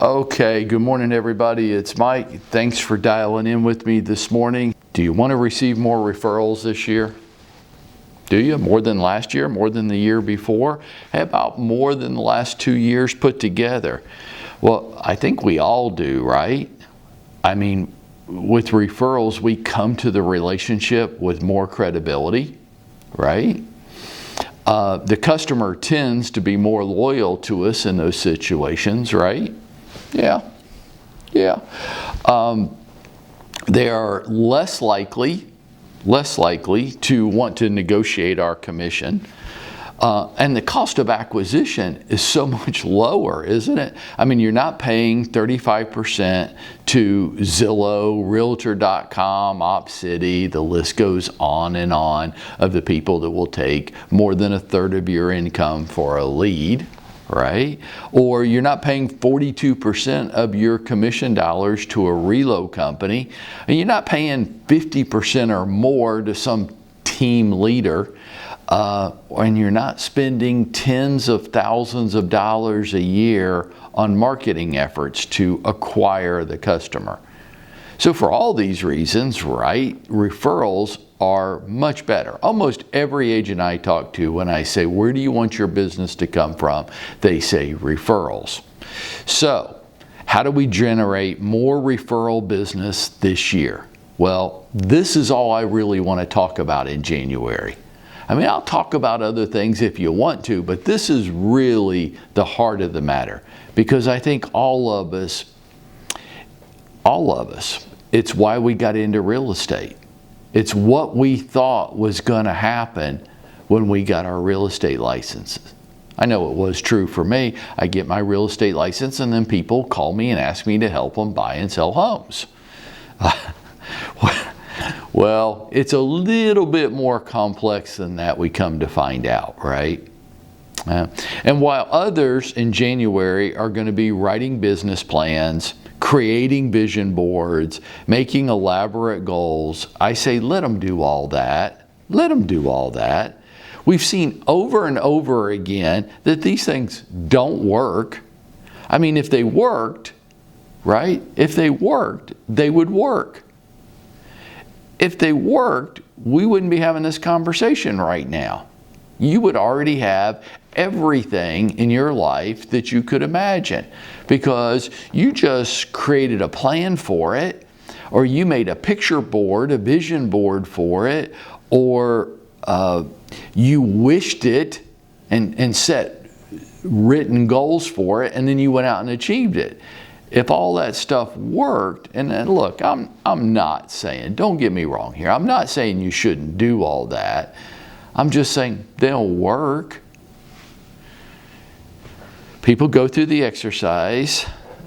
Okay, good morning everybody. It's Mike. Thanks for dialing in with me this morning. Do you want to receive more referrals this year? Do you? More than last year? More than the year before? How about more than the last 2 years put together? Well, I think we all do, right? I mean, with referrals, we come to the relationship with more credibility, right? The customer tends to be more loyal to us in those situations, right? Yeah. They are less likely to want to negotiate our commission. And the cost of acquisition is so much lower, isn't it? I mean, you're not paying 35% to Zillow, Realtor.com, OpCity, the list goes on and on of the people that will take more than a third of your income for a lead, right? Or you're not paying 42% of your commission dollars to a relo company, and you're not paying 50% or more to some team leader. And you're not spending tens of thousands of dollars a year on marketing efforts to acquire the customer. So for all these reasons, right, referrals are much better. Almost every agent I talk to, when I say, where do you want your business to come from? They say referrals. So how do we generate more referral business this year? Well, this is all I really want to talk about in January. I mean, I'll talk about other things if you want to, but this is really the heart of the matter, because I think all of us, it's why we got into real estate. It's what we thought was going to happen when we got our real estate licenses. I know it was true for me. I get my real estate license and then people call me and ask me to help them buy and sell homes. Well, it's a little bit more complex than that, we come to find out, right? And while others in January are going to be writing business plans, creating vision boards, making elaborate goals, I say let them do all that. Let them do all that. We've seen over and over again that these things don't work. I mean, if they worked, right? If they worked, they would work. If they worked, we wouldn't be having this conversation right now. You would already have everything in your life that you could imagine, because you just created a plan for it, or you made a picture board, a vision board for it, or you wished it and set written goals for it, and then you went out and achieved it. If all that stuff worked, and then look, I'm not saying, don't get me wrong here, I'm not saying you shouldn't do all that. I'm just saying they'll work. People go through the exercise,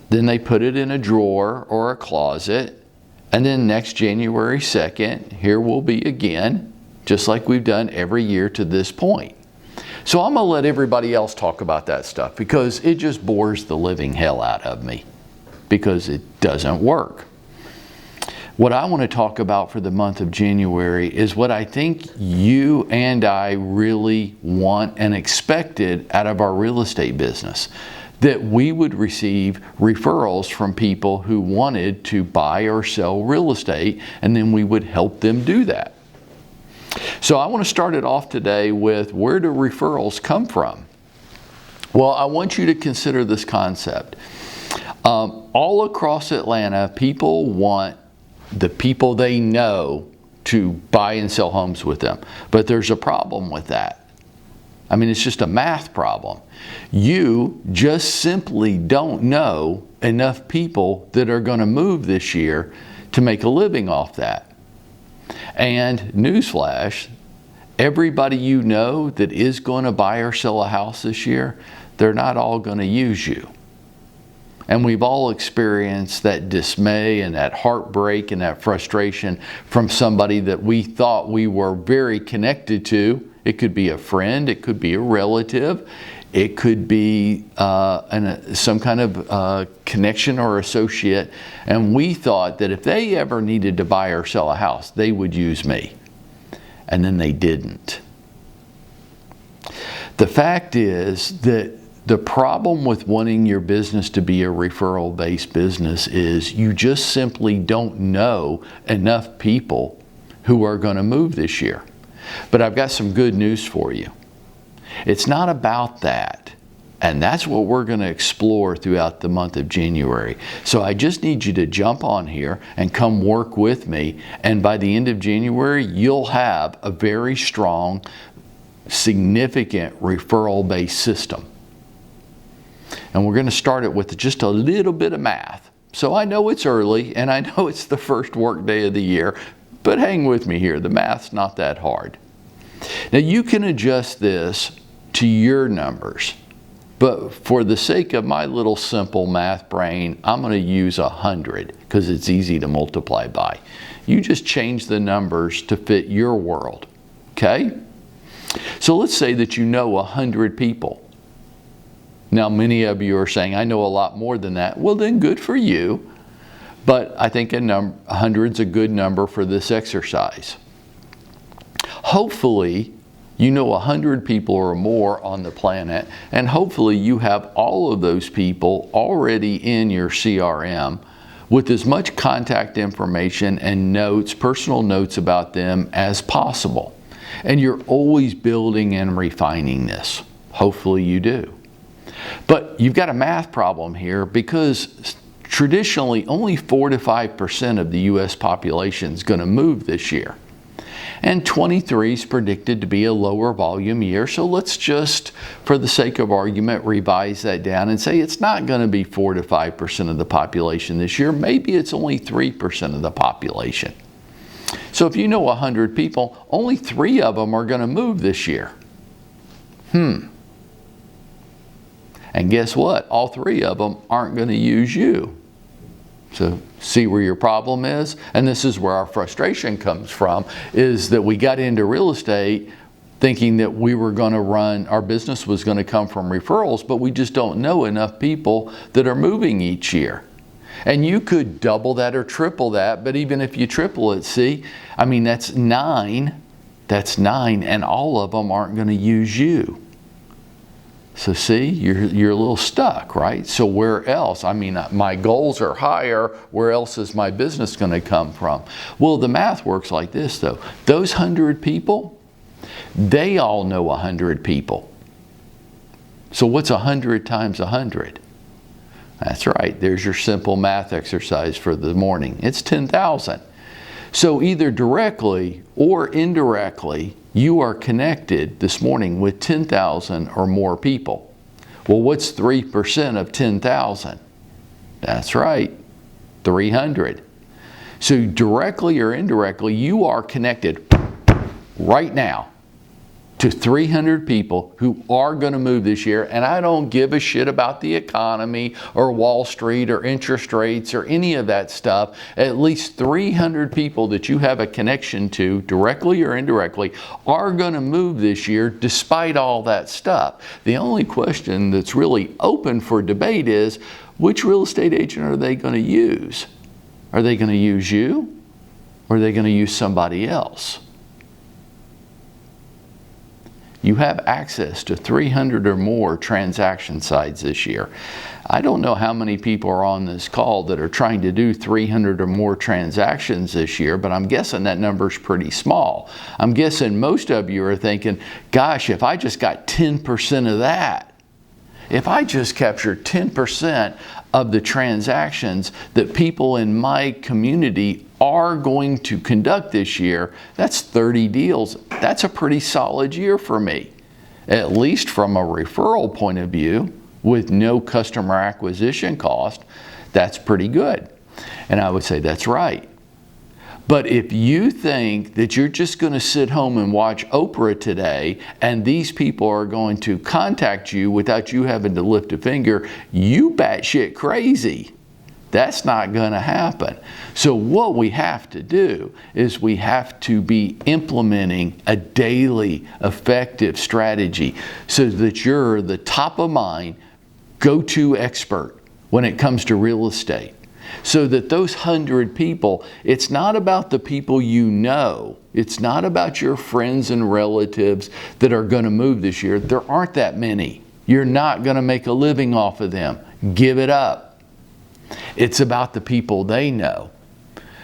then they put it in a drawer or a closet, and then next January 2nd, here we'll be again, just like we've done every year to this point. So I'm going to let everybody else talk about that stuff, because it just bores the living hell out of me, because it doesn't work. What I want to talk about for the month of January is what I think you and I really want and expected out of our real estate business. That we would receive referrals from people who wanted to buy or sell real estate, and then we would help them do that. So I want to start it off today with, where do referrals come from? Well, I want you to consider this concept. All across Atlanta, people want the people they know to buy and sell homes with them. But there's a problem with that. I mean, it's just a math problem. You just simply don't know enough people that are going to move this year to make a living off that. And newsflash, everybody you know that is going to buy or sell a house this year, they're not all going to use you. And we've all experienced that dismay and that heartbreak and that frustration from somebody that we thought we were very connected to. It could be a friend, it could be a relative, it could be some kind of connection or associate. And we thought that if they ever needed to buy or sell a house, they would use me. And then they didn't. The fact is that The problem with wanting your business to be a referral-based business is you just simply don't know enough people who are going to move this year. But I've got some good news for you. It's not about that. And that's what we're going to explore throughout the month of January. So I just need you to jump on here and come work with me. And by the end of January, you'll have a very strong, significant referral-based system. And we're going to start it with just a little bit of math. So I know it's early and I know it's the first work day of the year, but hang with me here. The math's not that hard. Now you can adjust this to your numbers. But for the sake of my little simple math brain, I'm going to use 100 because it's easy to multiply by. You just change the numbers to fit your world, okay? So let's say that you know 100 people. Now many of you are saying, I know a lot more than that. Well then good for you. But I think 100's a good number for this exercise. Hopefully, you know 100 people or more on the planet, and hopefully you have all of those people already in your CRM with as much contact information and notes, personal notes about them as possible. And you're always building and refining this. Hopefully you do. But you've got a math problem here because traditionally only 4 to 5% of the U.S. population is going to move this year. And 23 is predicted to be a lower volume year. So let's just, for the sake of argument, revise that down and say it's not going to be 4 to 5% of the population this year. Maybe it's only 3% of the population. So if you know 100 people, only 3 of them are going to move this year. And guess what? All 3 of them aren't going to use you. So see where your problem is? And this is where our frustration comes from, is that we got into real estate thinking that we were going to run, our business was going to come from referrals, but we just don't know enough people that are moving each year. And you could double that or triple that, but even if you triple it, see, I mean, that's 9, and all of them aren't going to use you. So see, you're a little stuck, right? So where else? I mean, my goals are higher. Where else is my business going to come from? Well, the math works like this, though. Those 100 people, they all know 100 people. So what's 100 times 100? That's right. There's your simple math exercise for the morning. It's 10,000. So either directly or indirectly, you are connected this morning with 10,000 or more people. Well, what's 3% of 10,000? That's right, 300. So directly or indirectly, you are connected right now to 300 people who are going to move this year. And I don't give a shit about the economy or Wall Street or interest rates or any of that stuff. At least 300 people that you have a connection to, directly or indirectly, are going to move this year despite all that stuff. The only question that's really open for debate is, which real estate agent are they going to use? Are they going to use you? Or are they going to use somebody else? You have access to 300 or more transaction sites this year. I don't know how many people are on this call that are trying to do 300 or more transactions this year, but I'm guessing that number's pretty small. I'm guessing most of you are thinking, gosh, if I just got 10% of that, if I just captured 10% of the transactions that people in my community are going to conduct this year, that's 30 deals. That's a pretty solid year for me, at least from a referral point of view, with no customer acquisition cost. That's pretty good. And I would say that's right. But if you think that you're just going to sit home and watch Oprah today and these people are going to contact you without you having to lift a finger, you batshit crazy. That's not going to happen. So what we have to do is we have to be implementing a daily effective strategy so that you're the top of mind, go-to expert when it comes to real estate. So that those 100 people, it's not about the people you know. It's not about your friends and relatives that are going to move this year. There aren't that many. You're not going to make a living off of them. Give it up. It's about the people they know.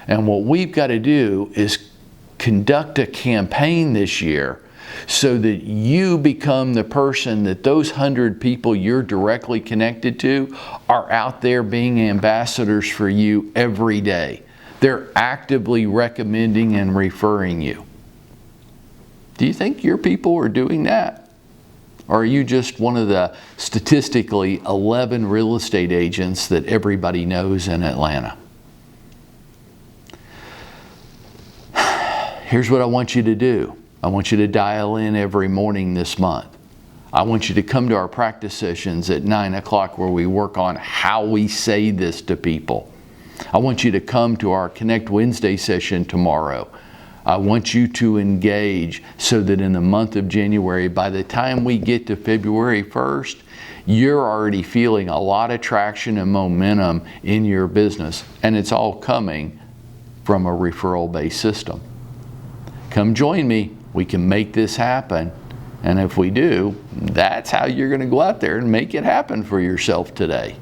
And what we've got to do is conduct a campaign this year so that you become the person that those 100 people you're directly connected to are out there being ambassadors for you every day. They're actively recommending and referring you. Do you think your people are doing that? Or are you just one of the statistically 11 real estate agents that everybody knows in Atlanta? Here's what I want you to do. I want you to dial in every morning this month. I want you to come to our practice sessions at 9 o'clock where we work on how we say this to people. I want you to come to our Connect Wednesday session tomorrow. I want you to engage so that in the month of January, by the time we get to February 1st, you're already feeling a lot of traction and momentum in your business. And it's all coming from a referral-based system. Come join me. We can make this happen. And if we do, that's how you're going to go out there and make it happen for yourself today.